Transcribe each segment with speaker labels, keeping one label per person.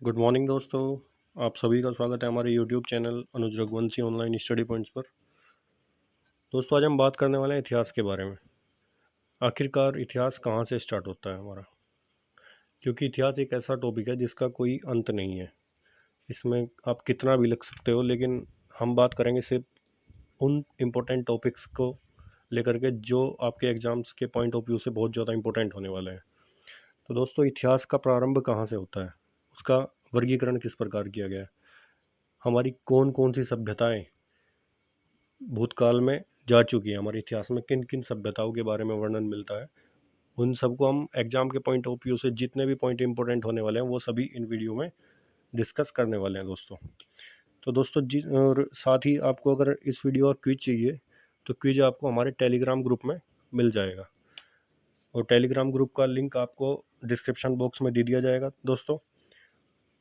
Speaker 1: Good morning दोस्तों। आप सभी का स्वागत है हमारे यूट्यूब चैनल अनुज रघुवंशी ऑनलाइन स्टडी पॉइंट्स पर। दोस्तों आज हम बात करने वाले हैं इतिहास के बारे में। आखिरकार इतिहास कहाँ से स्टार्ट होता है हमारा, क्योंकि इतिहास एक ऐसा टॉपिक है जिसका कोई अंत नहीं है। इसमें आप कितना भी लिख सकते हो, लेकिन हम बात करेंगे सिर्फ उन इम्पोर्टेंट टॉपिक्स को लेकर के जो आपके एग्ज़ाम्स के पॉइंट ऑफ व्यू से बहुत ज़्यादा इम्पोर्टेंट होने वाले हैं। तो दोस्तों इतिहास का प्रारंभ कहाँ से होता है, उसका वर्गीकरण किस प्रकार किया गया है, हमारी कौन कौन सी सभ्यताएं भूतकाल में जा चुकी है, हमारे इतिहास में किन किन सभ्यताओं के बारे में वर्णन मिलता है, उन सबको हम एग्जाम के पॉइंट ऑफ व्यू से जितने भी पॉइंट इंपॉर्टेंट होने वाले हैं वो सभी इन वीडियो में डिस्कस करने वाले हैं दोस्तों। तो दोस्तों और साथ ही आपको अगर इस वीडियो का क्विज चाहिए तो क्विज आपको हमारे टेलीग्राम ग्रुप में मिल जाएगा, और टेलीग्राम ग्रुप का लिंक आपको डिस्क्रिप्शन बॉक्स में दे दिया जाएगा दोस्तों।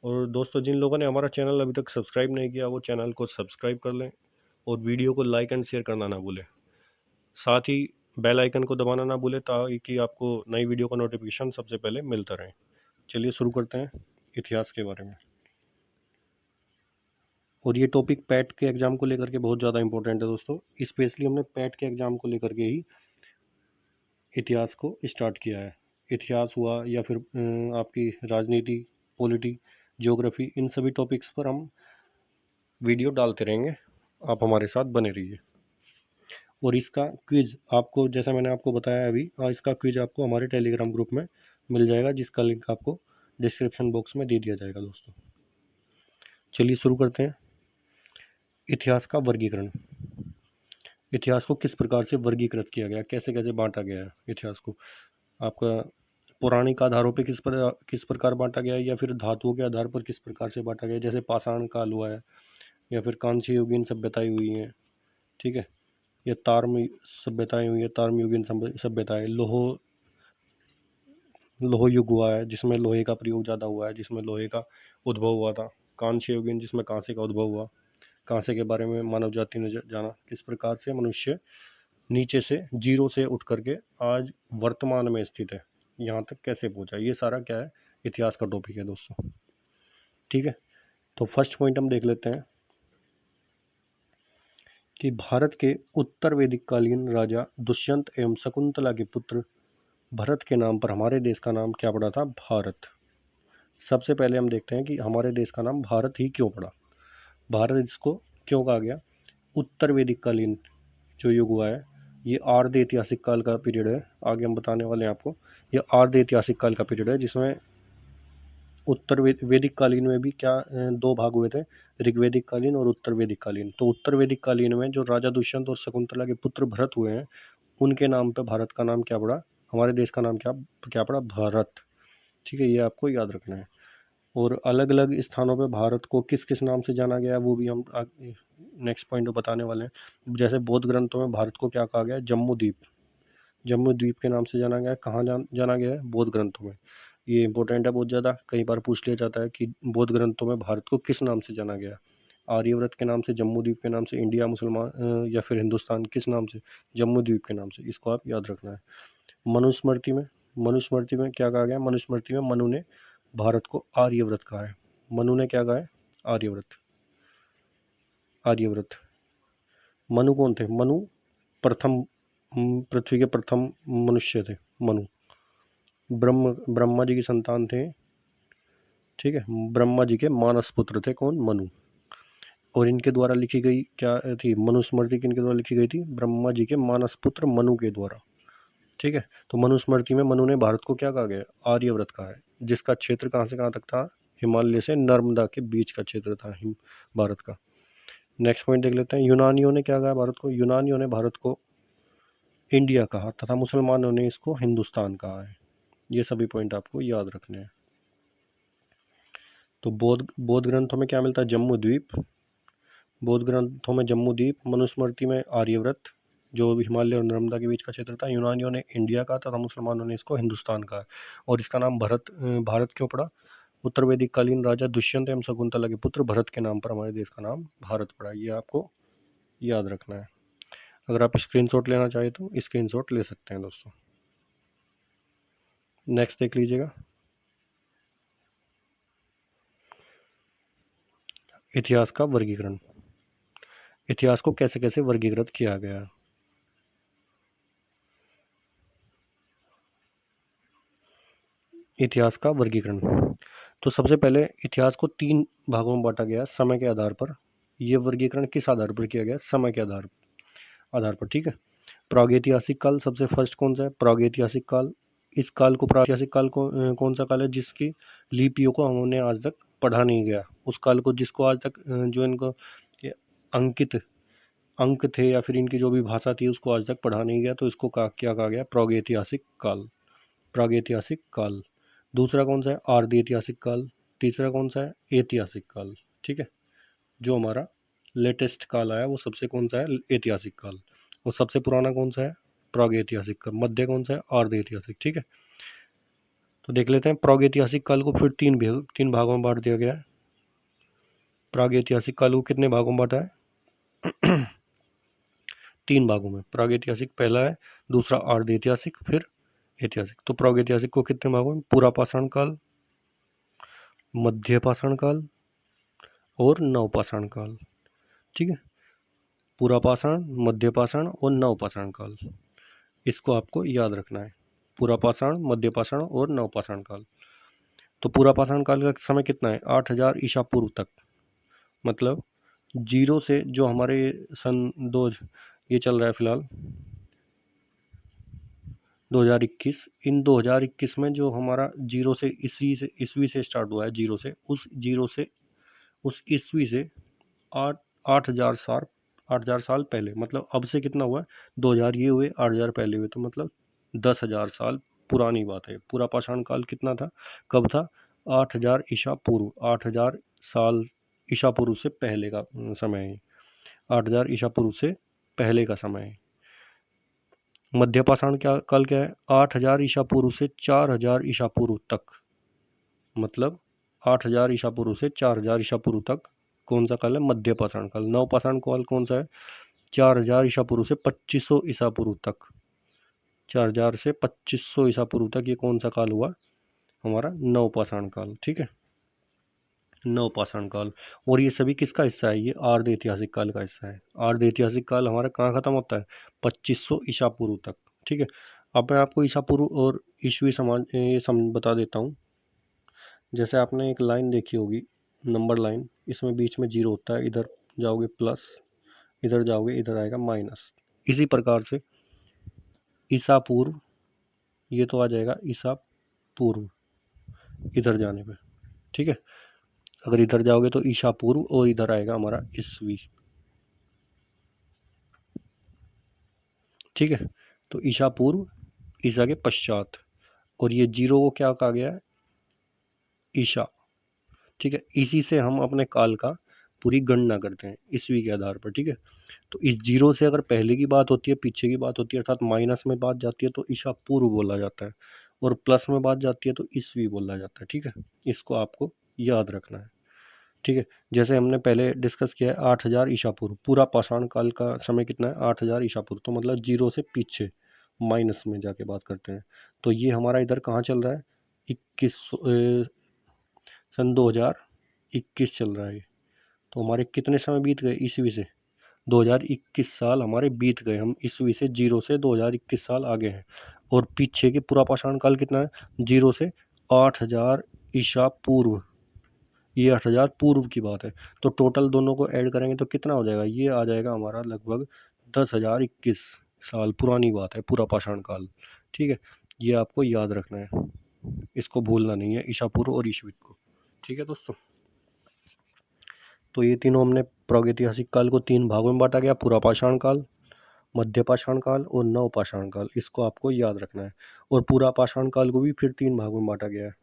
Speaker 1: और दोस्तों जिन लोगों ने हमारा चैनल अभी तक सब्सक्राइब नहीं किया वो चैनल को सब्सक्राइब कर लें, और वीडियो को लाइक एंड शेयर करना ना भूलें। साथ ही बेल आइकन को दबाना ना भूलें ताकि आपको नई वीडियो का नोटिफिकेशन सबसे पहले मिलता रहे। चलिए शुरू करते हैं इतिहास के बारे में। और ये टॉपिक पैट के एग्ज़ाम को लेकर के बहुत ज़्यादा इंपॉर्टेंट है दोस्तों, स्पेशली हमने पैट के एग्ज़ाम को लेकर के ही इतिहास को स्टार्ट किया है। इतिहास हुआ या फिर आपकी राजनीति, पॉलिटी, ज्योग्राफी, इन सभी टॉपिक्स पर हम वीडियो डालते रहेंगे। आप हमारे साथ बने रहिए। और इसका क्विज आपको, जैसा मैंने आपको बताया अभी, इसका क्विज आपको हमारे टेलीग्राम ग्रुप में मिल जाएगा, जिसका लिंक आपको डिस्क्रिप्शन बॉक्स में दे दिया जाएगा दोस्तों। चलिए शुरू करते हैं। इतिहास का वर्गीकरण। इतिहास को किस प्रकार से वर्गीकृत किया गया, कैसे कैसे बांटा गया है इतिहास को। आपका पौराणिक आधारों पे किस प्रकार बांटा गया है, या फिर धातुओं के आधार पर किस प्रकार से बांटा गया है, जैसे पाषाण काल हुआ है, या फिर कांस्य युगीन सभ्यताएं हुई हैं, ठीक है, या ताम्र सभ्यताएं हुई है, ताम्र युगीन सभ्यताएं, लोह युग हुआ है जिसमें लोहे का प्रयोग ज़्यादा हुआ है, जिसमें लोहे का उद्भव हुआ था। कांस्य युगीन जिसमें कांसे का उद्भव हुआ। कांसे के बारे में मानव जाति ने जाना, किस प्रकार से मनुष्य नीचे से जीरो से उठ करके आज वर्तमान में स्थित है, यहाँ तक कैसे पहुँचा, ये सारा क्या है, इतिहास का टॉपिक है दोस्तों। ठीक है, तो फर्स्ट पॉइंट हम देख लेते हैं कि भारत के उत्तर वैदिक कालीन राजा दुष्यंत एवं शकुंतला के पुत्र भरत के नाम पर हमारे देश का नाम क्या पड़ा था, भारत। सबसे पहले हम देखते हैं कि हमारे देश का नाम भारत ही क्यों पड़ा, भारत इसको क्यों कहा गया। उत्तर वैदिक कालीन जो युग हुआ है, ये आर्ध ऐतिहासिक काल का पीरियड है। आगे हम बताने वाले हैं आपको, ये आर्ध ऐतिहासिक काल का पीरियड है, जिसमें उत्तर वैदिक कालीन में भी क्या दो भाग हुए थे, ऋग्वैदिक कालीन और उत्तर वैदिक कालीन। तो उत्तर वैदिक कालीन में जो राजा दुष्यंत और शकुंतला के पुत्र भरत हुए हैं, उनके नाम पे भारत का नाम क्या पड़ा, हमारे देश का नाम क्या क्या पड़ा, भारत। ठीक है, ये आपको याद रखना है। और अलग अलग स्थानों पे भारत को किस किस नाम से जाना गया वो भी हम नेक्स्ट पॉइंट में बताने वाले हैं। जैसे बौद्ध ग्रंथों में भारत को क्या कहा गया है, जम्मू द्वीप, जम्मू द्वीप के नाम से जाना गया है। कहाँ जाना गया है, बौद्ध ग्रंथों में। ये इंपॉर्टेंट है बहुत ज़्यादा, कई बार पूछ लिया जाता है कि बौद्ध ग्रंथों में भारत को किस नाम से जाना गया। आर्यव्रत के नाम से, जम्मू द्वीप के नाम से, इंडिया मुसलमान या फिर हिंदुस्तान किस नाम से, जम्मू द्वीप के नाम से। इसको आप याद रखना है। मनुस्मृति में, मनुस्मृति में क्या कहा गया, मनुस्मृति में मनु ने भारत को आर्यव्रत कहा है। मनु ने क्या कहा है, आर्यव्रत, आर्यव्रत। मनु कौन थे, मनु प्रथम, पृथ्वी के प्रथम मनुष्य थे मनु। ब्रह्मा जी की संतान थे, ठीक है, ब्रह्मा जी के मानस पुत्र थे कौन, मनु। और इनके द्वारा लिखी गई क्या थी, मनुस्मृति किनके द्वारा लिखी गई थी, ब्रह्मा जी के मानस पुत्र मनु के द्वारा। ठीक है, तो मनुस्मृति में मनु ने भारत को क्या कहा गया, आर्यव्रत कहा है, जिसका क्षेत्र कहाँ से कहाँ तक था, हिमालय से नर्मदा के बीच का क्षेत्र था भारत का। नेक्स्ट पॉइंट देख लेते हैं। यूनानियों ने क्या कहा भारत को, यूनानियों ने भारत को इंडिया कहा तथा मुसलमानों ने इसको हिंदुस्तान कहा है। ये सभी पॉइंट आपको याद रखने हैं। तो बौद्ध ग्रंथों में क्या मिलता है, जम्मू द्वीप, बौद्ध ग्रंथों में जम्मू द्वीप, मनुस्मृति में आर्यव्रत जो हिमालय और नर्मदा के बीच का क्षेत्र था, यूनानियों ने इंडिया कहा तथा मुसलमानों ने इसको हिंदुस्तान कहा। और इसका नाम भारत क्यों पड़ा, उत्तर वैदिक कालीन राजा दुष्यंत एवं शकुंतला के पुत्र भरत के नाम पर हमारे देश का नाम भारत पड़ा। ये आपको याद रखना है। अगर आप स्क्रीनशॉट लेना चाहें तो स्क्रीनशॉट ले सकते हैं दोस्तों। नेक्स्ट देख लीजिएगा। इतिहास का वर्गीकरण। इतिहास को कैसे कैसे वर्गीकृत किया गया। इतिहास का वर्गीकरण। तो सबसे पहले इतिहास को 3 भागों में बांटा गया समय के आधार पर। ये वर्गीकरण किस आधार पर किया गया? समय के आधार पर, ठीक है। प्रागैतिहासिक काल सबसे फर्स्ट कौन सा है? प्रागैतिहासिक काल। इस काल को प्रागैतिहासिक काल को कौन सा काल है? जिसकी लिपियों को हमने आज तक पढ़ा नहीं गया। उस काल को जिसको आज तक जो इनको अंकित अंक थे या फिर इनकी जो भी भाषा थी उसको आज तक पढ़ा नहीं गया, तो इसको क्या कहा गया? प्रागैतिहासिक काल। प्रागैतिहासिक काल। दूसरा कौन सा है? आर्य ऐतिहासिक काल। तीसरा कौन सा है? ऐतिहासिक काल, ठीक है। जो हमारा लेटेस्ट काल आया वो सबसे कौन सा है? ऐतिहासिक काल। और सबसे पुराना कौन सा है? प्रागैतिहासिक काल। मध्य कौन सा है? आर्य ऐतिहासिक, ठीक है। तो देख लेते हैं प्रागैतिहासिक काल को फिर तीन भागों में बांट दिया गया है। प्रागैतिहासिक काल को कितने भागों में बांटा है? 3 भागों में। प्रागैतिहासिक पहला है, दूसरा आर्य ऐतिहासिक, फिर ऐतिहासिक। तो प्रागैतिहासिक को कितने भागों में? पुरापाषाण काल, मध्यपाषाण काल और नवपाषाण काल, ठीक है। पुरापाषाण, मध्यपाषाण और नवपाषाण काल, इसको आपको याद रखना है। पुरापाषाण, मध्यपाषाण और नवपाषाण काल। तो पुरापाषाण काल का समय कितना है? 8000 ईसा पूर्व तक। मतलब जीरो से जो हमारे सन दो ये चल रहा है फिलहाल 2021, इन 2021 में जो हमारा जीरो से ईस्वी से स्टार्ट हुआ है, जीरो से उस ईस्वी से 8,000 साल पहले, मतलब अब से कितना हुआ है? 2000 ये हुए, 8000 पहले हुए, तो मतलब 10,000 साल पुरानी बात है। पूरा पाषाण काल कितना था? कब था? 8000 ईसा पूर्व। 8000 साल ईसा पूर्व से पहले का समय है। 8000 ईसा पूर्व से पहले का समय है। मध्य पाषाण काल क्या है? 8000 ईसा पूर्व से 4000 ईसा पूर्व तक। मतलब 8000 ईसा पूर्व से 4000 ईसा पूर्व तक कौन सा काल है? मध्य पाषाण काल। नवपाषाण काल कौन सा है? 4000 ईसा पूर्व से 2500 ईसा पूर्व तक। 4000 से 2500 ईसा पूर्व तक ये कौन सा काल हुआ? हमारा नवपाषाण काल, ठीक है। नवपाषाण काल। और ये सभी किसका हिस्सा है? ये आर्य ऐतिहासिक काल का हिस्सा है। आर्य ऐतिहासिक काल हमारा कहाँ खत्म होता है? 2500 ईसा पूर्व तक, ठीक है। अब मैं आपको ईसा पूर्व और ईस्वी समान ये बता देता हूँ। जैसे आपने एक लाइन देखी होगी, नंबर लाइन, इसमें बीच में जीरो होता है, इधर जाओगे प्लस, इधर जाओगे इधर आएगा माइनस। इसी प्रकार से ईसा पूर्व, ये तो आ जाएगा ईसा पूर्व इधर जाने पे, ठीक है। अगर इधर जाओगे तो ईसा पूर्व और इधर आएगा हमारा ईस्वी, ठीक है। तो ईसा पूर्व, ईसा के पश्चात, और ये जीरो को क्या कहा गया है? ईसा, ठीक है। इसी से हम अपने काल का पूरी गणना करते हैं ईस्वी के आधार पर, ठीक है। तो इस जीरो से अगर पहले की बात होती है, पीछे की बात होती है, अर्थात माइनस में बात जाती है तो ईसा पूर्व बोला जाता है, और प्लस में बात जाती है तो ईस्वी बोला जाता है, ठीक है। इसको आपको याद रखना है, ठीक है। जैसे हमने पहले डिस्कस किया है 8000 ईसा पूर्व, पूरा पाषाण काल का समय कितना है? 8000 ईसा पूर्व। तो मतलब जीरो से पीछे माइनस में जाके बात करते हैं। तो ये हमारा इधर कहाँ चल रहा है? 21 सन 2021 चल रहा है। तो हमारे कितने समय बीत गए ईस्वी से? 2021 साल हमारे बीत गए। हम ईस्वी से जीरो से 2021 साल आगे हैं। और पीछे के पूरा पाषाण काल कितना है? जीरो से 8000 ईसा पूर्व। ये 8000 पूर्व की बात है। तो टोटल दोनों को ऐड करेंगे तो कितना हो जाएगा? ये आ जाएगा हमारा लगभग 10,021 साल पुरानी बात है पूरा पाषाण काल, ठीक है। ये आपको याद रखना है, इसको भूलना नहीं है, ईसा पूर्व और ईस्वी को, ठीक है दोस्तों। तो ये तीनों हमने प्रागैतिहासिक काल को 3 भागों में बांटा गया, पूरा पाषाण काल, मध्य पाषाण काल और नवपाषाण काल। इसको आपको याद रखना है। और पूरा पाषाण काल को भी फिर 3 भागों में बांटा गया है।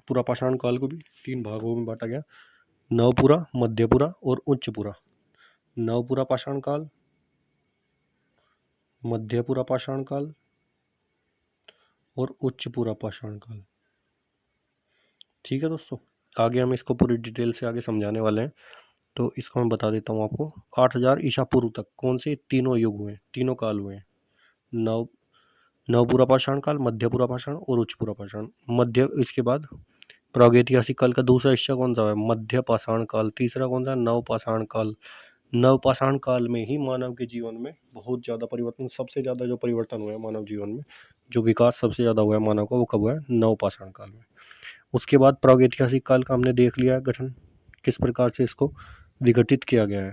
Speaker 1: पूरा पाषाण काल को भी 3 भागों में बांटा गया, नवपुरा, मध्यपुरा और उच्चपुरा। नवपुरा पाषाण काल, मध्यपुरा पाषाण काल और उच्चपुरा पाषाण काल, ठीक है दोस्तों। आगे हम इसको पूरी डिटेल से आगे समझाने वाले हैं। तो इसको मैं बता देता हूँ आपको। 8000 ईसा पूर्व तक कौन से तीनों युग हुए, तीनों काल हुए? नव नवपुरा पाषाण काल, मध्यपुरा पाषाण और उच्चपुरा पाषाण। मध्य इसके बाद प्रागैतिहासिक काल का दूसरा हिस्सा कौन सा है? मध्य पाषाण काल। तीसरा कौन सा? नवपाषाण काल। नवपाषाण काल में ही मानव के जीवन में बहुत ज़्यादा परिवर्तन, सबसे ज़्यादा जो परिवर्तन हुआ है मानव जीवन में, जो विकास सबसे ज़्यादा हुआ है मानव का, वो कब हुआ है? नवपाषाण काल में। उसके बाद प्रागैतिहासिक काल का हमने देख लिया है गठन, किस प्रकार से इसको विघटित किया गया है।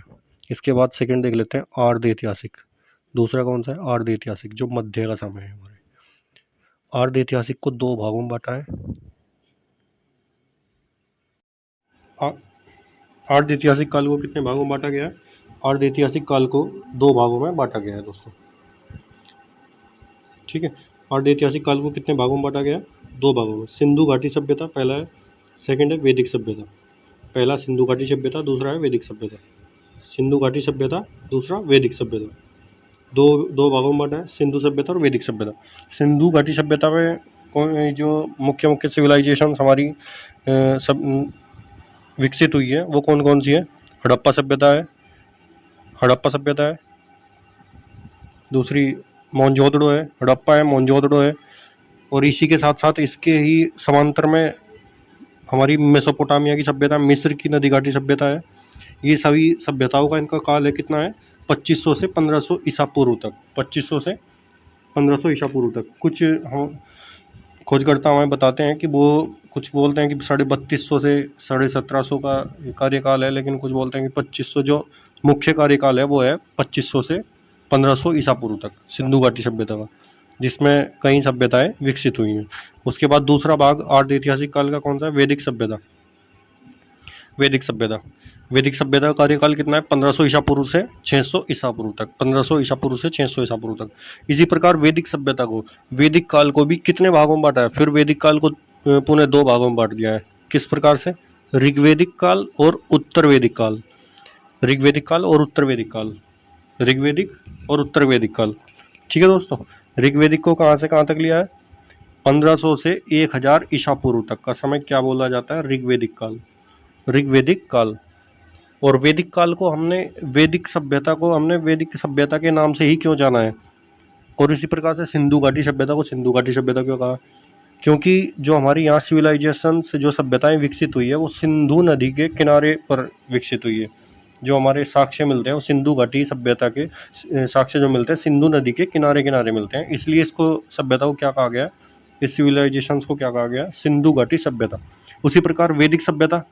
Speaker 1: इसके बाद सेकंड देख लेते हैं आर्ध ऐतिहासिक। दूसरा कौन सा है? आर्ध ऐतिहासिक, जो मध्य का समय है हमारे। आर्ध ऐतिहासिक को दो भागों में बांटा है। आर्ध ऐतिहासिक काल को कितने भागों में बांटा गया है? आर्ध ऐतिहासिक काल को दो भागों में बांटा गया है दोस्तों, ठीक है। आर्ध ऐतिहासिक काल को कितने भागों में बांटा गया है? दो भागों में। सिंधु घाटी सभ्यता पहला है, सेकंड है वैदिक सभ्यता। पहला सिंधु घाटी सभ्यता, दूसरा है वैदिक सभ्यता। सिंधु घाटी सभ्यता, दूसरा वैदिक सभ्यता। दो दो भागों में बांटा है, सिंधु सभ्यता और वैदिक सभ्यता। सिंधु घाटी सभ्यता में जो मुख्य मुख्य सिविलाइजेशन हमारी सब विकसित हुई है वो कौन कौन सी है? हड़प्पा सभ्यता है, हड़प्पा सभ्यता है। दूसरी मोहनजोदड़ो है, हड़प्पा है, मोहनजोदड़ो है। और इसी के साथ साथ इसके ही समांतर में हमारी मेसोपोटामिया की सभ्यता, मिस्र की नदी घाटी सभ्यता है। ये सभी सभ्यताओं का इनका काल है कितना है? 2500 से 1500 ईसा पूर्व तक। 2500 से 1500 ईसा पूर्व तक। कुछ हम खोजकर्ता हमें बताते हैं कि वो कुछ बोलते हैं कि 3250 से 1750 का कार्यकाल है, लेकिन कुछ बोलते हैं कि 2500 जो मुख्य कार्यकाल है वो है 2500 से 1500 ईसा पूर्व तक सिंधु घाटी सभ्यता का, जिसमें कई सभ्यताएं विकसित हुई हैं। उसके बाद दूसरा भाग आर्ध ऐतिहासिक काल का कौन सा है? वैदिक सभ्यता। वैदिक सभ्यता, वैदिक सभ्यता का कार्यकाल कितना है? 1500 ईसा पूर्व से 600 ईसा पूर्व तक। 1500 ईसा पूर्व से 600 ईसा पूर्व तक। इसी प्रकार वैदिक सभ्यता को, वैदिक काल को भी कितने भागों में बांटा है? फिर वैदिक काल को पुनः दो भागों में बांट दिया है। किस प्रकार से? ऋग्वैदिक काल और उत्तर वैदिक काल। ऋग्वैदिक काल और उत्तर वैदिक काल। ऋग्वैदिक और उत्तर वैदिक काल, ठीक है दोस्तों। ऋग्वैदिक को कहाँ से कहाँ तक लिया है? 1500 से 1000 ईसा पूर्व तक का समय क्या बोला जाता है? ऋग्वैदिक काल। ऋग्वैदिक काल। और वैदिक काल को हमने, वैदिक सभ्यता को हमने वैदिक सभ्यता के नाम से ही क्यों जाना है? और इसी प्रकार से सिंधु घाटी सभ्यता को सिंधु घाटी सभ्यता क्यों कहा? क्योंकि जो हमारी यहाँ सिविलाइजेशन से जो सभ्यताएं विकसित हुई है वो सिंधु नदी के किनारे पर विकसित हुई है। जो हमारे साक्ष्य मिलते हैं वो सिंधु घाटी सभ्यता के साक्ष्य जो मिलते हैं सिंधु नदी के किनारे किनारे मिलते हैं, इसलिए इसको सभ्यता को क्या कहा गया? इस सिविलाइजेशन को क्या कहा गया? सिंधु घाटी सभ्यता। उसी प्रकार वैदिक सभ्यता,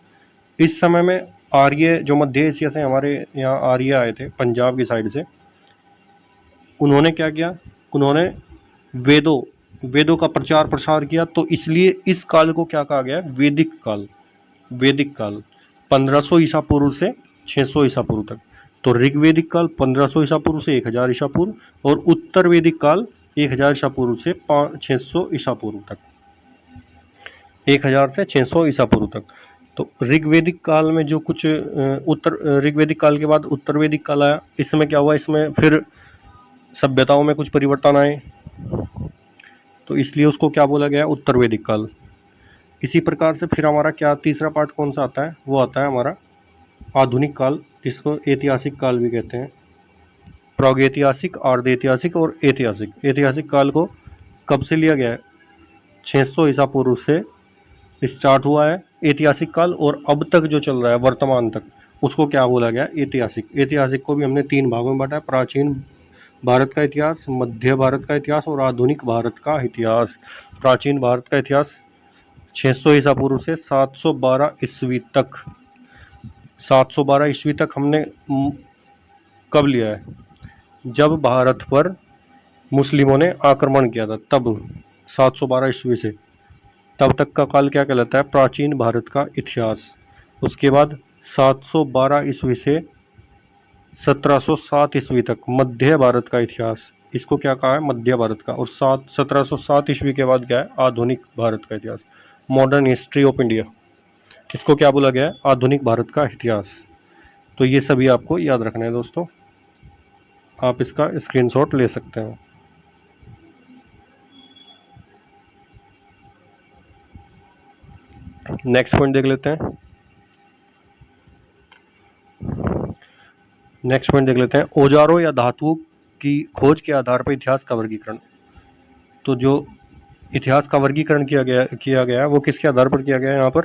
Speaker 1: इस समय में आर्य जो मध्य एशिया से हमारे यहाँ आर्य आए थे पंजाब की साइड से, उन्होंने क्या किया? उन्होंने वेदों का प्रचार प्रसार किया, तो इसलिए इस काल को क्या कहा गया? वैदिक काल। वैदिक काल 1500 ईसा पूर्व से 600 ईसा पूर्व तक। तो ऋग्वैदिक काल 1500 ईसा पूर्व से 1000 ईसा पूर्व, और उत्तर वैदिक काल 1000 ईसा पूर्व से 600 ईसा पूर्व तक। 1000 से 600 ईसा पूर्व तक। तो ऋग्वैदिक काल में जो कुछ ऋग्वैदिक काल के बाद उत्तर वैदिक काल आया। इसमें क्या हुआ? इसमें फिर सभ्यताओं में कुछ परिवर्तन आए, तो इसलिए उसको क्या बोला गया? उत्तर वैदिक काल। इसी प्रकार से फिर हमारा क्या तीसरा पार्ट कौन सा आता है? वो आता है हमारा आधुनिक काल, जिसको ऐतिहासिक काल भी कहते हैं। प्रागैतिहासिक, आर्ध ऐतिहासिक और ऐतिहासिक। ऐतिहासिक काल को कब से लिया गया है? 600 ईसा पूर्व से स्टार्ट हुआ है ऐतिहासिक काल, और अब तक जो चल रहा है वर्तमान तक, उसको क्या बोला गया? ऐतिहासिक। ऐतिहासिक को भी हमने तीन भागों में बांटा है: प्राचीन भारत का इतिहास, मध्य भारत का इतिहास और आधुनिक भारत का इतिहास। प्राचीन भारत का इतिहास 600 ईसा पूर्व से 712 ईस्वी तक। 712 ईस्वी तक हमने कब लिया है? जब भारत पर मुस्लिमों ने आक्रमण किया था, तब 712 ईस्वी से तब तक का काल क्या कहलाता है? प्राचीन भारत का इतिहास। उसके बाद 712 ईस्वी से 1707 ईस्वी तक मध्य भारत का इतिहास। इसको क्या कहा है? मध्य भारत का। और 1707 ईस्वी के बाद क्या है? आधुनिक भारत का इतिहास, मॉडर्न हिस्ट्री ऑफ इंडिया। इसको क्या बोला गया है? आधुनिक भारत का इतिहास। तो ये सभी आपको याद रखना है दोस्तों, आप इसका स्क्रीनशॉट ले सकते हैं। नेक्स्ट पॉइंट देख लेते हैं। नेक्स्ट पॉइंट देख लेते हैं, औजारों या धातुओं की खोज के आधार पर इतिहास का वर्गीकरण। तो जो इतिहास का वर्गीकरण किया गया है वो किसके आधार पर किया गया है?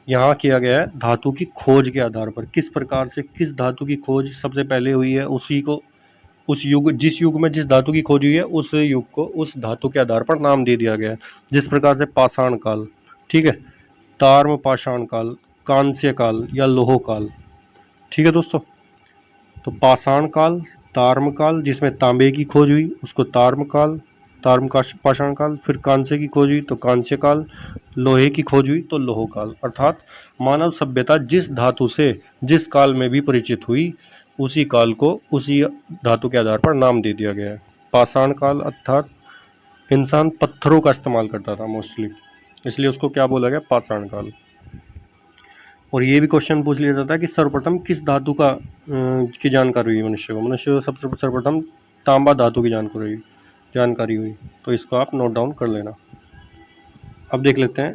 Speaker 1: यहाँ किया गया है धातु की खोज के आधार पर। किस प्रकार से किस धातु की खोज सबसे पहले हुई है, उसी को उस युग जिस युग में जिस धातु की खोज हुई है उस युग को उस धातु के आधार पर नाम दे दिया गया है। जिस प्रकार से पाषाण काल, ठीक है, ताम्र पाषाण काल, कांस्य काल या लोह काल। ठीक है दोस्तों, तो पाषाण काल, ताम्र काल जिसमें तांबे की खोज हुई उसको ताम्र काल, ताम्र का पाषाण काल, फिर कांस्य की खोज हुई तो कांस्य काल, लोहे की खोज हुई तो लोह काल। अर्थात मानव सभ्यता जिस धातु से जिस काल में भी परिचित हुई उसी काल को उसी धातु के आधार पर नाम दे दिया गया है। पाषाण काल अर्थात इंसान पत्थरों का इस्तेमाल करता था मोस्टली, इसलिए उसको क्या बोला गया? पाषाण काल। और ये भी क्वेश्चन पूछ लिया जाता है कि सर्वप्रथम किस धातु की जानकारी हुई मनुष्य को सबसे सर्वप्रथम तांबा धातु की जानकारी हुई। तो इसको आप नोट डाउन कर लेना। अब देख लेते हैं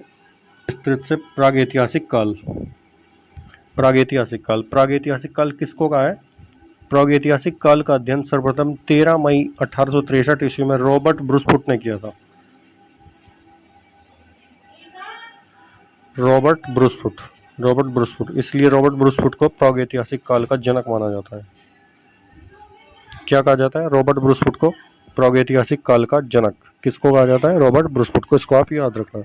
Speaker 1: विस्तृत से प्रागैतिहासिक काल। प्रागैतिहासिक काल किसको कहा है? प्रागैतिहासिक काल का अध्ययन सर्वप्रथम 13 मई 1863 ईस्वी में रॉबर्ट ब्रूसफुट ने किया था। रॉबर्ट ब्रूसफुट, इसलिए रॉबर्ट ब्रूसफुट को प्रागैतिहासिक काल का जनक माना जाता है। क्या कहा जाता है? रॉबर्ट ब्रूसफुट को प्रागैतिहासिक काल का जनक। किसको कहा जाता है? रॉबर्ट ब्रूसफुट को। इसको आप याद रखना।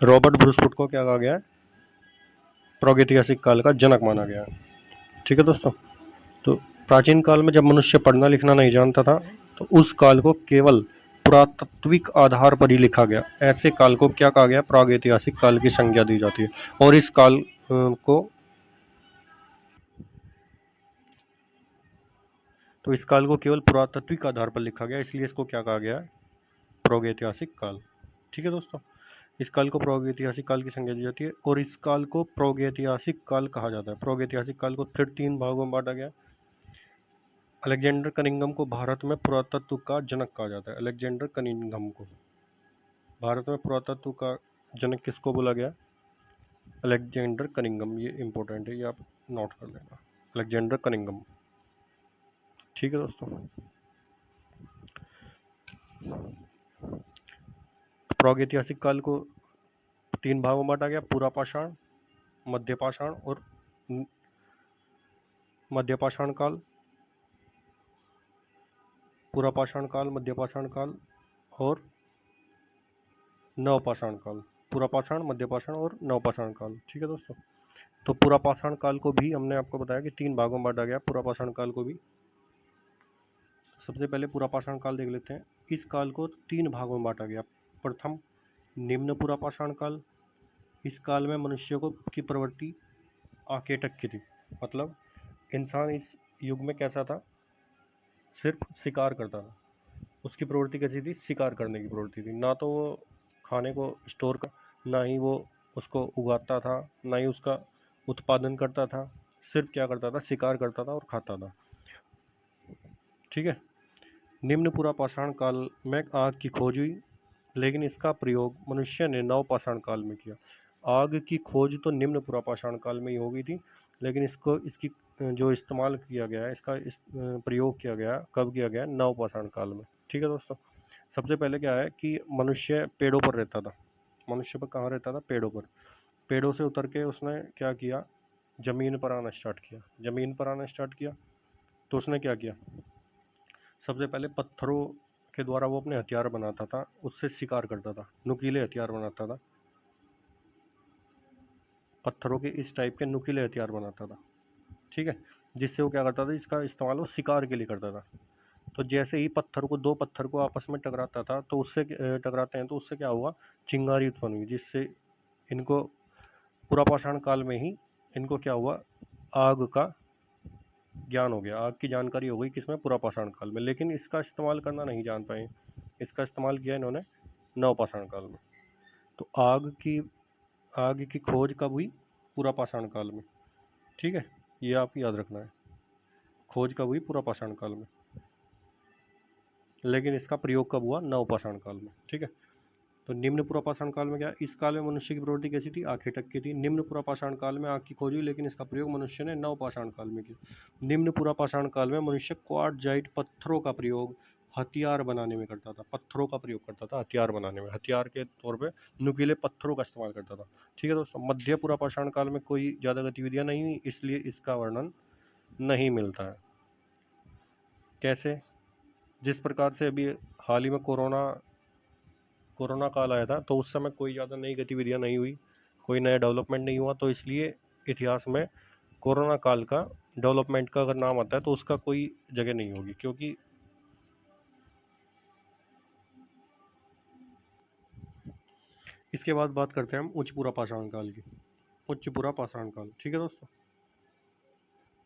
Speaker 1: रॉबर्ट ब्रूसफुट को क्या कहा गया है? प्रागैतिहासिक काल का जनक माना गया है। ठीक है दोस्तों, तो प्राचीन काल में जब मनुष्य पढ़ना लिखना नहीं जानता था तो उस काल को केवल पुरातात्विक आधार पर ही लिखा गया। ऐसे काल को क्या कहा गया? प्रागैतिहासिक काल की संज्ञा दी जाती है। और इस काल को तो इस काल को केवल पुरातात्विक आधार पर लिखा गया, इसलिए इसको क्या कहा गया है? प्रागैतिहासिक काल। ठीक है दोस्तों, इस काल को प्रागैतिहासिक काल की संज्ञा दी जाती है और इस काल को प्रागैतिहासिक काल कहा जाता है। प्रागैतिहासिक काल को फिर 3 भागों में बांटा गया। अलेक्जेंडर कनिंघम को भारत में पुरातत्व का जनक कहा जाता है। अलेक्जेंडर कनिंघम को भारत में पुरातत्व का जनक किसको बोला गया? Alexander Cunningham. ये इंपॉर्टेंट है, ये आप नोट कर लेना, अलेक्जेंडर कनिंघम। ठीक है दोस्तों, प्रागैतिहासिक काल को 3 भागों में बांटा गया। पूरा पाषाण, मध्य पाषाण और मध्य पाषाण काल, पूरा पाषाण काल, मध्य पाषाण काल और नवपाषाण काल। पूरा पाषाण, मध्य पाषाण और नवपाषाण काल। ठीक है दोस्तों, तो पूरा पाषाण काल को भी हमने आपको बताया कि 3 भागों में बांटा गया। पूरा पाषाण काल को भी सबसे पहले पूरा पाषाण काल देख लेते हैं। इस काल को 3 भागों में बांटा गया। प्रथम निम्न पूरा पाषाण काल। इस काल में मनुष्य की प्रवृत्ति आकेटक की थी, मतलब इंसान इस युग में कैसा था? सिर्फ शिकार करता था। उसकी प्रवृत्ति कैसी थी? शिकार करने की प्रवृत्ति थी। ना तो वो खाने को स्टोर कर, ना ही वो उसको उगाता था, ना ही उसका उत्पादन करता था। सिर्फ क्या करता था? शिकार करता था और खाता था। ठीक है, निम्न पूरा पाषाण काल में आग की खोज हुई, लेकिन इसका प्रयोग मनुष्य ने नवपाषाण काल में किया। आग की खोज तो निम्न पूरा पाषाण काल में ही हो गई थी, लेकिन इसकी जो इस्तेमाल किया गया है, इसका प्रयोग किया गया, कब किया गया? नवपाषाण काल में। ठीक है दोस्तों, सबसे पहले क्या है कि मनुष्य पेड़ों पर रहता था। मनुष्य पर कहाँ रहता था? पेड़ों पर। पेड़ों से उतर के उसने क्या किया? ज़मीन पर आना स्टार्ट किया। ज़मीन पर आना स्टार्ट किया तो उसने क्या किया? सबसे पहले पत्थरों के द्वारा वो अपने हथियार बनाता था, उससे शिकार करता था, नुकीले हथियार बनाता था। पत्थरों के इस टाइप के नुकीले हथियार बनाता था। ठीक है, जिससे वो क्या करता था? इसका इस्तेमाल वो शिकार के लिए करता था। तो जैसे ही दो पत्थर को आपस में टकराता था तो उससे टकराते हैं तो उससे क्या हुआ? चिंगारी उत्पन्न हुई, जिससे इनको पुरापाषाण काल में ही इनको क्या हुआ? आग का ज्ञान हो गया, आग की जानकारी हो गई। किसमें? पुरापाषाण काल में। लेकिन इसका इस्तेमाल करना नहीं जान पाए। इसका इस्तेमाल किया इन्होंने नवपाषाण काल में। तो आग की खोज कब हुई? पुरापाषाण काल में। ठीक है, ये आप याद रखना है, खोज कब हुई? पुरापाषाण काल में, लेकिन इसका प्रयोग कब हुआ? नवपाषाण काल में। ठीक है, तो निम्न पुरापाषाण काल में क्या? इस काल में मनुष्य की प्रवृत्ति कैसी थी? आखेटक की थी। निम्न पुरापाषाण काल में आग की खोज हुई, लेकिन इसका प्रयोग मनुष्य ने नवपाषाण काल में किया। निम्न पुरापाषाण काल में मनुष्य क्वार्टजाइट पत्थरों का प्रयोग हथियार बनाने में करता था, पत्थरों का प्रयोग करता था हथियार बनाने में, हथियार के तौर पे नुकीले पत्थरों का इस्तेमाल करता था। ठीक है दोस्तों, मध्य पूरा पाषाण काल में कोई ज़्यादा गतिविधियाँ नहीं हुई, इसलिए इसका वर्णन नहीं मिलता है। कैसे? जिस प्रकार से अभी हाल ही में कोरोना काल आया था, तो उस समय कोई ज़्यादा नई गतिविधियाँ नहीं हुई, कोई नया डेवलपमेंट नहीं हुआ, तो इसलिए इतिहास में कोरोना काल का डेवलपमेंट का अगर नाम आता है तो उसका कोई जगह नहीं होगी, क्योंकि इसके बाद बात करते हैं हम उच्च पूरा पाषाण काल की। उच्च पूरा पाषाण काल, ठीक है दोस्तों।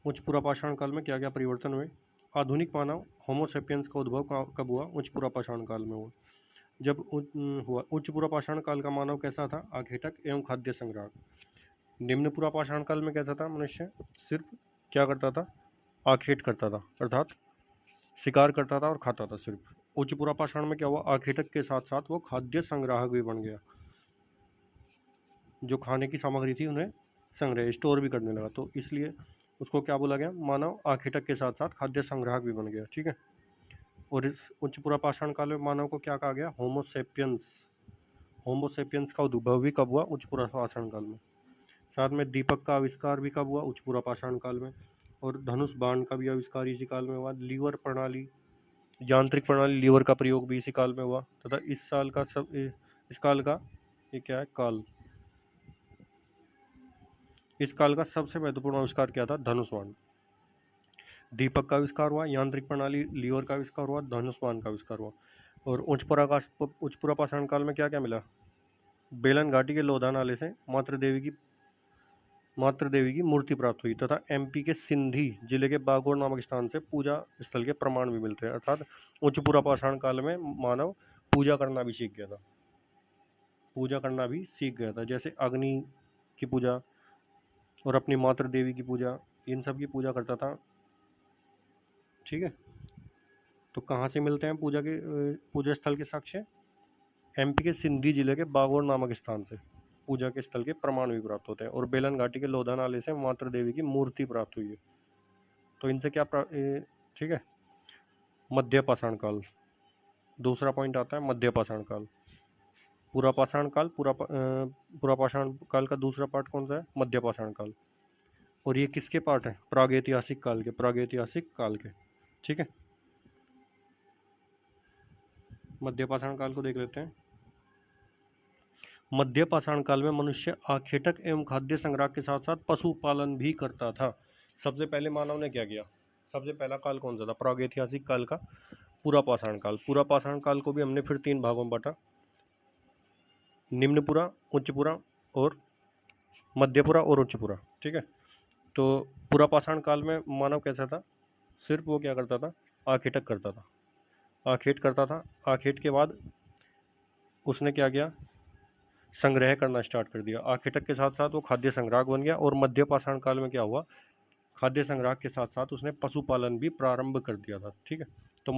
Speaker 1: उच्च पूरा पाषाण काल में क्या क्या परिवर्तन हुए? आधुनिक मानव होमोसेपियंस का उद्भव कब हुआ? उच्च पूरा पाषाण काल में हुआ। जब हुआ उच्च पूरा पाषाण काल का मानव कैसा था? आखेटक एवं खाद्य संग्राहक। निम्न पूरा पाषाण काल में कैसा था मनुष्य? सिर्फ क्या करता था? आखेट करता था, अर्थात शिकार करता था और खाता था सिर्फ। उच्च पूरा पाषाण में क्या हुआ? आखेटक के साथ साथ वो खाद्य संग्राहक भी बन गया, जो खाने की सामग्री थी उन्हें संग्रह स्टोर भी करने लगा, तो इसलिए उसको क्या बोला गया? मानव आखेटक के साथ साथ खाद्य संग्राहक भी बन गया। ठीक है, और इस उच्च पूरा पाषाण काल में मानव को क्या कहा गया? होमोसेपियंस। होमोसेपियंस का उद्भव भी कब हुआ? उच्च पूरा पाषाण काल में। साथ में दीपक का आविष्कार भी कब हुआ? उच्च पूरा पाषाण काल में। और धनुष बाण का भी आविष्कार इसी काल में हुआ। लीवर प्रणाली, यांत्रिक प्रणाली लीवर का प्रयोग भी इसी काल में हुआ। तथा इस काल का ये क्या है? काल, इस काल का सबसे महत्वपूर्ण आविष्कार क्या था? धनुष बाण। दीपक का आविष्कार हुआ, यांत्रिक प्रणाली लीवर का आविष्कार हुआ, धनुष बाण का आविष्कार हुआ। और उच्च पूरा पाषाण काल में क्या क्या मिला? बेलन घाटी के लोधा नाले से मातृ देवी की मूर्ति प्राप्त हुई, तथा एमपी के सिंधी जिले के बागोर नामक स्थान से पूजा स्थल के प्रमाण भी मिलते हैं। अर्थात उच्च पूरा पाषाण काल में मानव पूजा करना भी सीख गया था, पूजा करना भी सीख गया था, जैसे अग्नि की पूजा और अपनी मातृ देवी की पूजा, इन सब की पूजा करता था। ठीक है, तो कहाँ से मिलते हैं पूजा स्थल के साक्ष्य? एमपी के सिंधी जिले के बागोर नामक स्थान से पूजा के स्थल के प्रमाण भी प्राप्त होते हैं। और बेलन घाटी के लोधा नाले से मातृ देवी की मूर्ति प्राप्त हुई है। तो इनसे क्या ठीक है। मध्य पाषाण काल, दूसरा पॉइंट आता है मध्य पाषाण काल। पूरा पाषाण काल, पूरा पाषाण काल का दूसरा पार्ट कौन सा है? मध्य पाषाण काल। और ये किसके पार्ट है? प्रागैतिहासिक काल के, प्रागैतिहासिक काल के। ठीक है, मध्य पाषाण काल को देख लेते हैं। मध्य पाषाण काल में मनुष्य आखेटक एवं खाद्य संग्रह के साथ साथ पशुपालन भी करता था। सबसे पहले मानव ने क्या किया? सबसे पहला काल कौन सा था? प्रागैतिहासिक काल का पूरा पाषाण काल। पूरा पाषाण काल को भी हमने फिर 3 भागों में बांटा, निम्नपुरा, उच्चपुरा और मध्यपुरा और उच्चपुरा। ठीक है, तो पूरा पाषाण काल में मानव कैसा था? सिर्फ वो क्या करता था? आखेटक करता था, आखेट करता था। आखेट के बाद उसने क्या किया? संग्रह करना स्टार्ट कर दिया। आखेटक के साथ साथ वो खाद्य संग्राहक बन गया। और मध्य पाषाण काल में क्या हुआ? खाद्य संग्रह के साथ साथ उसने पशुपालन भी प्रारंभ कर दिया था। ठीक है, तो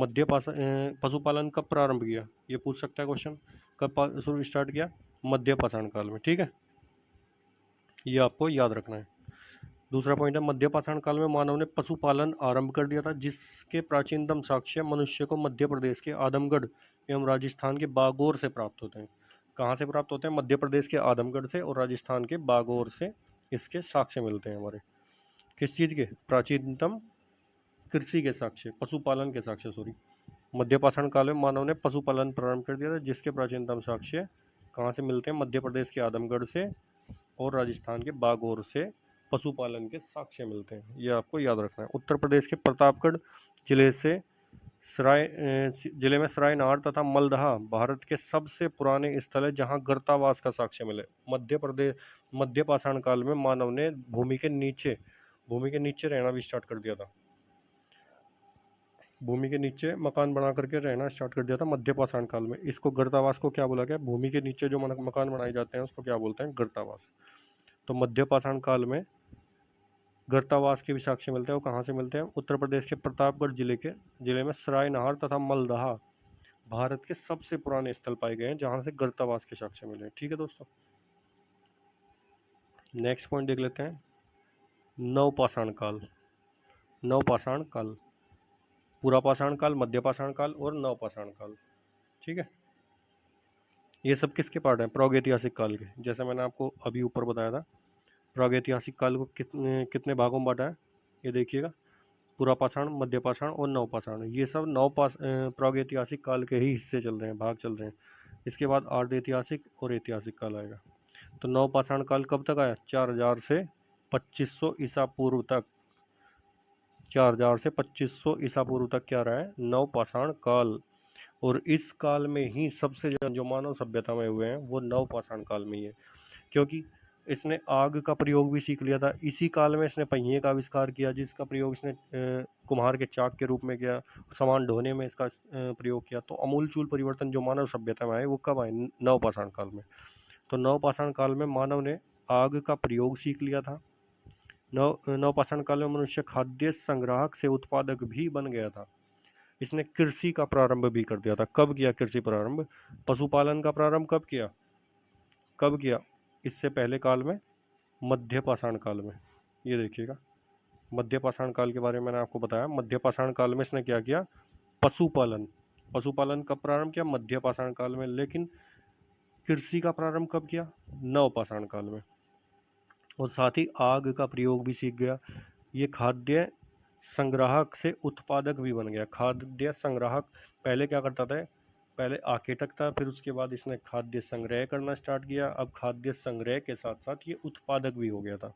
Speaker 1: पशुपालन कब प्रारंभ किया? ये पूछ सकता है क्वेश्चन, कब शुरू स्टार्ट किया? मध्य पाषाण काल में। ठीक है, ये आपको याद रखना है। दूसरा पॉइंट है, मध्य पाषाण काल में मानव ने पशुपालन आरंभ कर दिया था, जिसके प्राचीनतम साक्ष्य मनुष्य को मध्य प्रदेश के आदमगढ़ एवं राजस्थान के बागौर से प्राप्त होते हैं। कहाँ से प्राप्त होते हैं? मध्य प्रदेश के आदमगढ़ से और राजस्थान के बागौर से इसके साक्ष्य मिलते हैं हमारे। किस चीज़ के? प्राचीनतम कृषि के साक्ष्य, पशुपालन के साक्ष्य, सॉरी। मध्य पाषाण काल में मानव ने पशुपालन प्रारंभ कर दिया था, जिसके प्राचीनतम साक्ष्य कहाँ से मिलते हैं? मध्य प्रदेश के आदमगढ़ से और राजस्थान के बागौर से पशुपालन के साक्ष्य मिलते हैं। ये आपको याद रखना है। उत्तर प्रदेश के प्रतापगढ़ जिले से जिले में सरायनार तथा मलदहा भारत के सबसे पुराने स्थल है, जहां गर्तावास का साक्ष्य मिले। मध्य पाषाण काल में मानव ने भूमि के नीचे रहना भी स्टार्ट कर दिया था। भूमि के नीचे मकान बना करके रहना स्टार्ट कर दिया था मध्य पाषाण काल में। इसको गर्तावास को क्या बोला गया? भूमि के नीचे जो मकान बनाए जाते हैं उसको क्या बोलते हैं? गर्तावास। तो मध्य पाषाण काल में गर्तावास के भी साक्ष्य मिलते हैं। वो कहाँ से मिलते हैं? उत्तर प्रदेश के प्रतापगढ़ जिले में सरायनहार तथा मलदहा भारत के सबसे पुराने स्थल पाए गए हैं, जहाँ से गर्तावास के साक्ष्य मिले हैं। ठीक है दोस्तों, नेक्स्ट पॉइंट देख लेते हैं, नवपाषाण काल। नवपाषाण काल पुरापाषाण काल, मध्यपाषाण काल और नवपाषाण काल। ठीक है, ये सब किसके पार्ट हैं? प्रागैतिहासिक काल के। जैसे मैंने आपको अभी ऊपर बताया था, प्रागैतिहासिक काल को कितने कितने भागों में बांटा है, ये देखिएगा, पुरापाषाण, मध्यपाषाण और नवपाषाण। ये सब प्रागैतिहासिक काल के ही हिस्से चल रहे हैं, भाग चल रहे हैं। इसके बाद अर्ध ऐतिहासिक और ऐतिहासिक काल आएगा। तो नवपाषाण काल कब तक आया? 4000 से 2500 ईसा पूर्व तक। 4000 से 2500 ईसा पूर्व तक क्या रहा है? नवपाषाण काल। और इस काल में ही सबसे ज़्यादा जो मानव सभ्यता में हुए हैं वो नवपाषाण काल में ही है, क्योंकि इसने आग का प्रयोग भी सीख लिया था। इसी काल में इसने पहिए का आविष्कार किया, जिसका प्रयोग इसने कुम्हार के चाक के रूप में किया, सामान ढोने में इसका प्रयोग किया। तो अमूलचूल परिवर्तन जो मानव सभ्यता में आए वो कब आए? नवपाषाण काल में। तो नवपाषाण काल में मानव ने आग का प्रयोग सीख लिया था। नवपाषाण काल में मनुष्य खाद्य संग्राहक से उत्पादक भी बन गया था। इसने कृषि का प्रारंभ भी कर दिया था। कब किया कृषि प्रारंभ? पशुपालन का प्रारंभ कब किया? कब किया? इससे पहले काल में, मध्यपाषाण काल में। ये देखिएगा, मध्यपाषाण काल के बारे में मैंने आपको बताया। मध्यपाषाण काल में इसने क्या किया? पशुपालन। पशुपालन कब प्रारंभ किया? मध्यपाषाण काल में। लेकिन कृषि का प्रारंभ कब किया? नवपाषाण काल में। और साथ ही आग का प्रयोग भी सीख गया। ये खाद्य संग्राहक से उत्पादक भी बन गया। खाद्य संग्राहक पहले क्या करता था? पहले आकेटक था, फिर उसके बाद इसने खाद्य संग्रह करना स्टार्ट किया। अब खाद्य संग्रह के साथ साथ ये उत्पादक भी हो गया था।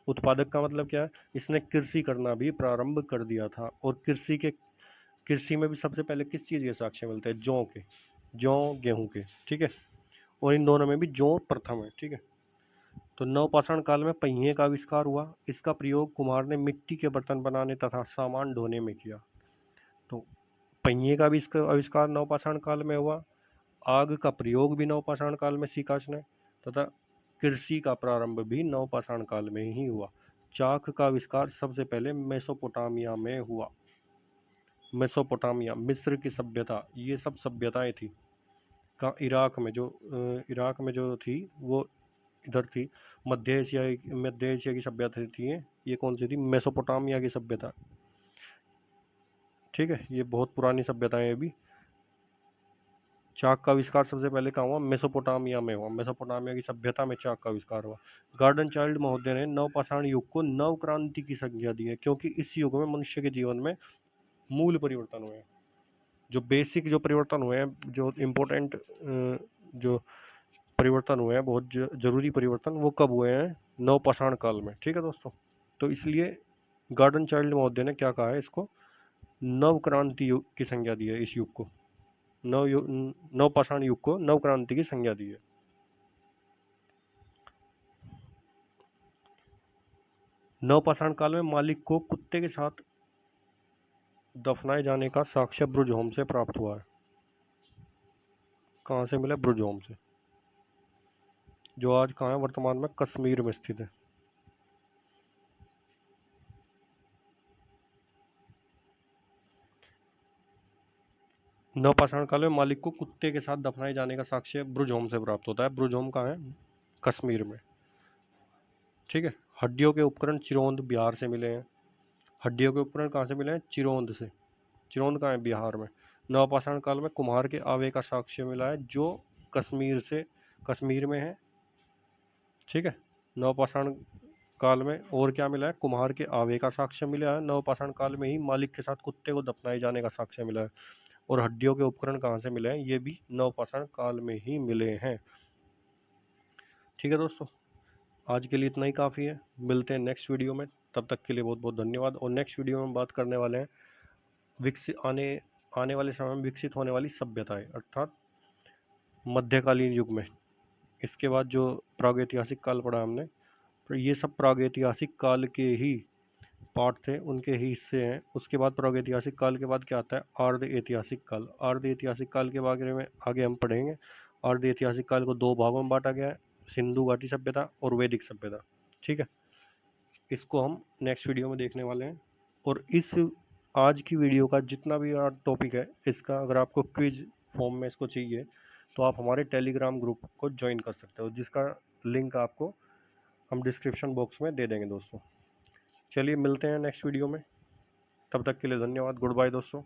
Speaker 1: उत्पादक का मतलब क्या है? इसने कृषि करना भी प्रारंभ कर दिया था। और कृषि में भी सबसे पहले किस चीज़ के साक्ष्य मिलते हैं? जौ के, जौ गेहूं के। ठीक है, और इन दोनों में भी जौ प्रथम है। ठीक है, तो नवपाषाण काल में पहिए का आविष्कार हुआ। इसका प्रयोग कुम्हार ने मिट्टी के बर्तन बनाने तथा सामान ढोने में किया। तो पहिए का भी इसका आविष्कार नवपाषाण काल में हुआ। आग का प्रयोग भी नवपाषाण काल में सीखा इसने, तथा कृषि का प्रारंभ भी नवपाषाण काल में ही हुआ। चाक का आविष्कार सबसे पहले मेसोपोटामिया में हुआ। मेसोपोटामिया, मिस्र की सभ्यता, ये सब सभ्यताएं थी। का इराक में जो थी वो इधर थी। मध्य एशिया की सभ्यता थी। ये कौन सी थी? मेसोपोटामिया की सभ्यता। ठीक है, ये बहुत पुरानी सभ्यता है। ये भी चाक का आविष्कार सबसे पहले कहाँ हुआ? मेसोपोटामिया में हुआ। मेसोपोटामिया की सभ्यता में चाक का आविष्कार हुआ। गार्डन चाइल्ड महोदय ने नवपाषाण युग को नव क्रांति की संज्ञा दी है, क्योंकि इस युग में मनुष्य के जीवन में मूल परिवर्तन हुए हैं। जो बेसिक जो परिवर्तन हुए हैं, जो इम्पोर्टेंट जो परिवर्तन हुए हैं, बहुत जरूरी परिवर्तन, वो कब हुए हैं? नवपाषाण काल में। ठीक है दोस्तों, तो इसलिए गार्डन चाइल्ड महोदय ने क्या कहा है? इसको नव क्रांति युग की संज्ञा दी है। इस युग को नवपाषाण युग को नव क्रांति की संज्ञा दी है। नवपाषाण काल में मालिक को कुत्ते के साथ दफनाए जाने का साक्ष्य ब्रुजहोम से प्राप्त हुआ है। कहाँ से मिला? ब्रुजहोम से, जो आज कहाँ है? वर्तमान में कश्मीर में स्थित है। नवपाषाण काल में मालिक को कुत्ते के साथ दफनाए जाने का साक्ष्य ब्रुजहोम से प्राप्त होता है। ब्रुजहोम कहाँ है? कश्मीर में। ठीक है, हड्डियों के उपकरण चिरौंद, बिहार से मिले हैं। हड्डियों के उपकरण कहाँ से मिले हैं? चिरौंद से। चिरौंद कहाँ है? बिहार में। नवपाषाण काल में कुम्हार के आवे का साक्ष्य मिला है, जो कश्मीर में है। ठीक है, नवपाषाण काल में और क्या मिला है? कुम्हार के आवे का साक्ष्य मिला है। नवपाषाण काल में ही मालिक के साथ कुत्ते को दफनाए जाने का साक्ष्य मिला है। और हड्डियों के उपकरण कहाँ से मिले हैं? ये भी नवपाषाण काल में ही मिले हैं। ठीक है दोस्तों, आज के लिए इतना ही काफ़ी है। मिलते हैं नेक्स्ट वीडियो में, तब तक के लिए बहुत बहुत धन्यवाद। और नेक्स्ट वीडियो में हम बात करने वाले हैं आने वाले समय में विकसित होने वाली सभ्यताएं, अर्थात मध्यकालीन युग में। इसके बाद जो प्रागैतिहासिक काल पढ़ा हमने, तो ये सब प्रागैतिहासिक काल के ही पार्ट थे, उनके ही हिस्से हैं। उसके बाद प्रागैतिहासिक काल के बाद क्या आता है? अर्ध ऐतिहासिक काल। अर्ध ऐतिहासिक काल के बारे में आगे हम पढ़ेंगे। अर्ध ऐतिहासिक काल को दो भागों में बांटा गया है, सिंधु घाटी सभ्यता और वैदिक सभ्यता। ठीक है, इसको हम नेक्स्ट वीडियो में देखने वाले हैं। और इस आज की वीडियो का जितना भी टॉपिक है, इसका अगर आपको क्विज फॉर्म में इसको चाहिए तो आप हमारे टेलीग्राम ग्रुप को ज्वाइन कर सकते हो, जिसका लिंक आपको हम डिस्क्रिप्शन बॉक्स में दे देंगे दोस्तों। चलिए मिलते हैं नेक्स्ट वीडियो में। तब तक के लिए धन्यवाद। गुड बाय दोस्तों।